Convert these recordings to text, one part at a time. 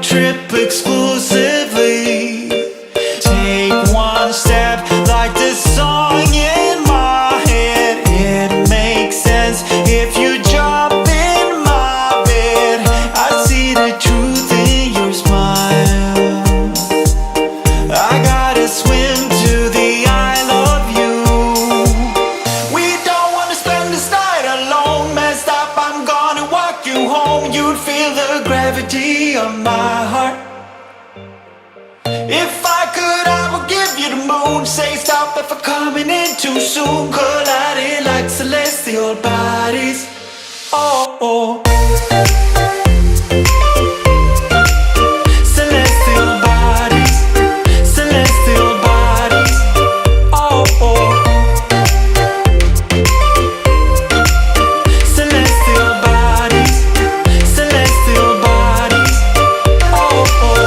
trip exclusively. Take one step like this song in my head. It makes sense if you jump in my bed. I see the truth in your smile. I gotta swim to the I love you. We don't wanna spend this night alone. Messed up, I'm gonna walk you home. You'd feel the gravity of my heart. If I could, I would give you the moon. Say stop if I'm coming in too soon. Colliding like celestial bodies. Oh, oh. Celestial bodies. Celestial bodies. Oh, oh. Celestial bodies. Celestial bodies. Oh, oh.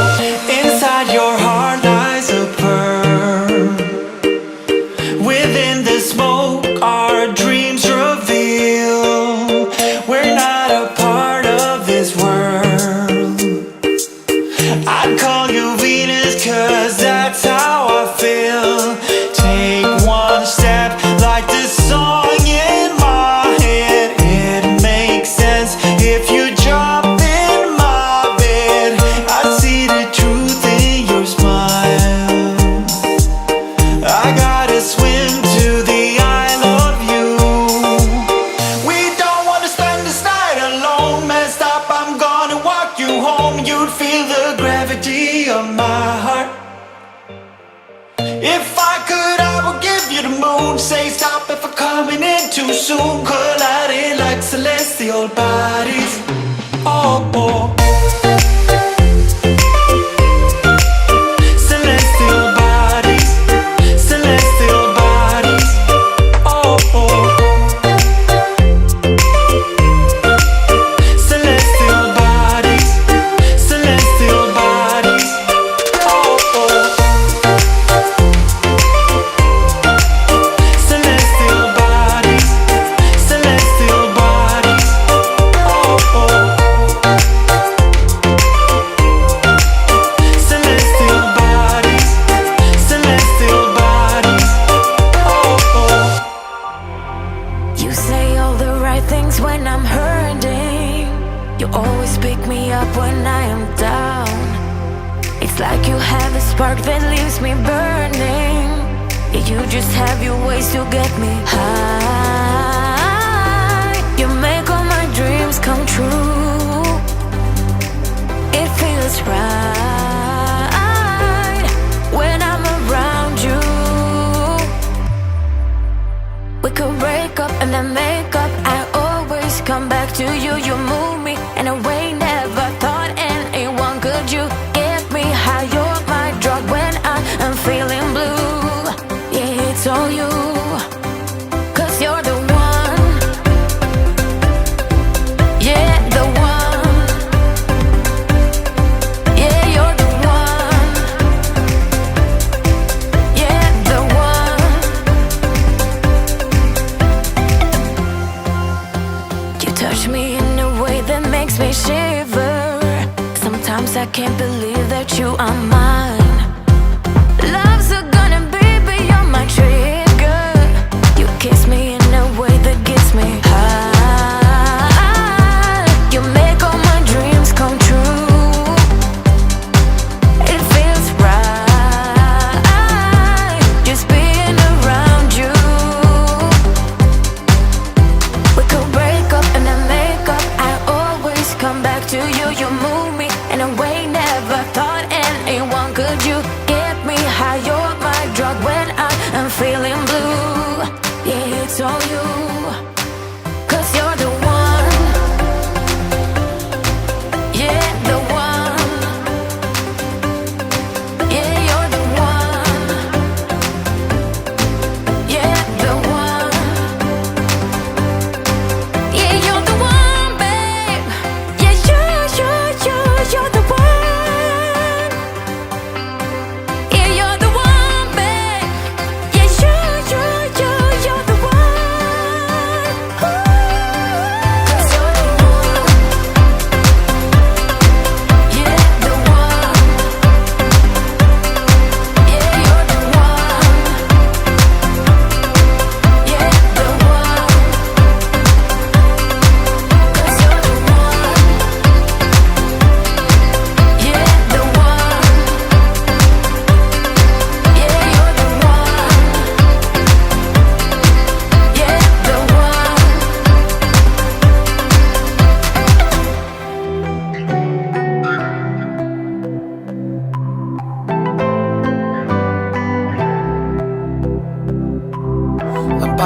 Inside your heart lies a pearl. Within the smoke our dreams reveal. We're not a part of this world. I'd call you Venus, 'cause that's how I feel. Take one step like this song in my head. It makes sense if you jump in my bed. I see the truth in your smile. I gotta swim to the I love you. We don't wanna spend this night alone. Messed up, I'm gonna walk you home. You'd feel the gravity of my heart. If I could, I would give you the moon. Say stop if I'm coming in too soon. Colliding like celestial bodies. Oh, oh. Celestial bodies. Celestial bodies. Oh, oh. Celestial bodies. Celestial bodies. Oh, oh. Celestial bodies. Celestial bodies. Oh, oh. Celestial bodies. Celestial bodies. Oh, oh. You say all the right things when I'm hurting. You always pick me up when I am down. It's like you have a spark that leaves me burning. Yeah, you just have your ways to get me high. You make all my dreams come true. It feels right when I'm around you. We could break up and then make up. I always come back to you. You move me in a way never thought anyone could. You get me high. You're my drug when I am feeling blue. Yeah, it's all you. 'Cause you're the one. Yeah, the one. Yeah, you're the one. Yeah, the one. You touch me in a way that makes me shiver. Sometimes I can't believe that you are mine. Love's gonna be beyond my trigger. You kiss me in a way that gets me high. You make all my dreams come true. It feels right just being around you. We could break up and then make up. I always come back to you. You move me in a way never thought anyone could.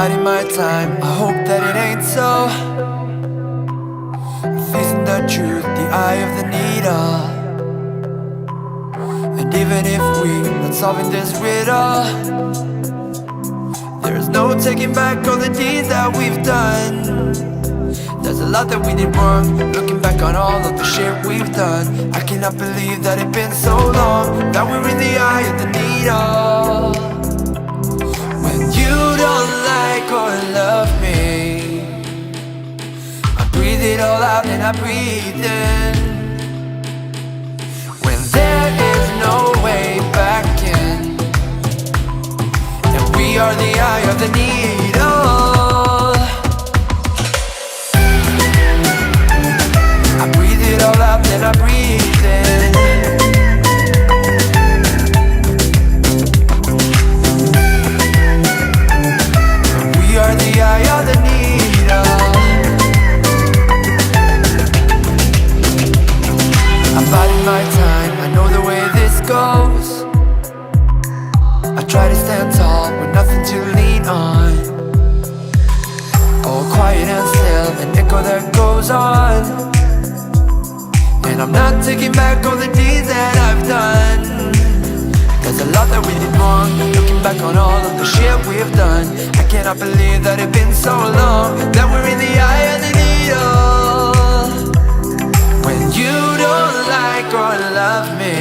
biding my time, I hope that it ain't so. Facing the truth, the eye of the needle. And even if we're not solving this riddle, there's no taking back all the deeds that we've done. There's a lot that we did wrong, looking back on all of the shit we've done. I cannot believe that it's been so long, that we're in the eye of the needle. When you don't like or love me, I breathe it all out and I breathe in. When there is no way back in, and we are the eye of the needle. I breathe it all out and I breathe in. We are the eye of the needle. I'm biding my time, I know the way this goes. I try to stand tall with nothing to lean on. All quiet and still, an echo that goes on. And I'm not taking back all the deeds that I've done. There's a lot that we did wrong, looking back on all of the shit we've done. I cannot believe that it's been so long, that we're in the eye of the needle. When you don't like or love me,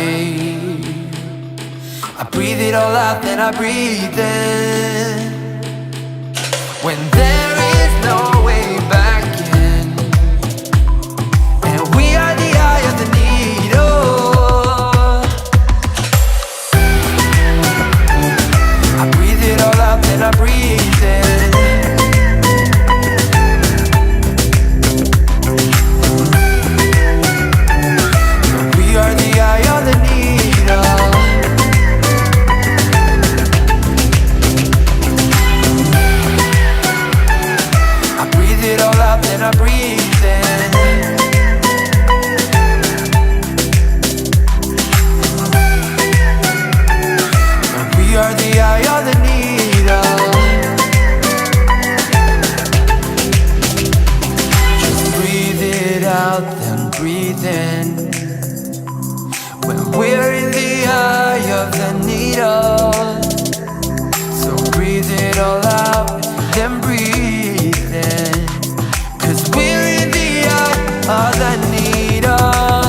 I breathe it all out, then I breathe in. When there is no way back in, and we are the eye of the needle. I breathe it all out, then I breathe in. We are the eye of the needle. I breathe it all out, then I breathe in. We are the eye of the needle. Just breathe it out, then breathe in. When we're in the eye of the needle, so breathe it all out, then breathe in. 'Cause we're in the eye of the needle.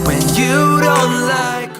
When you don't like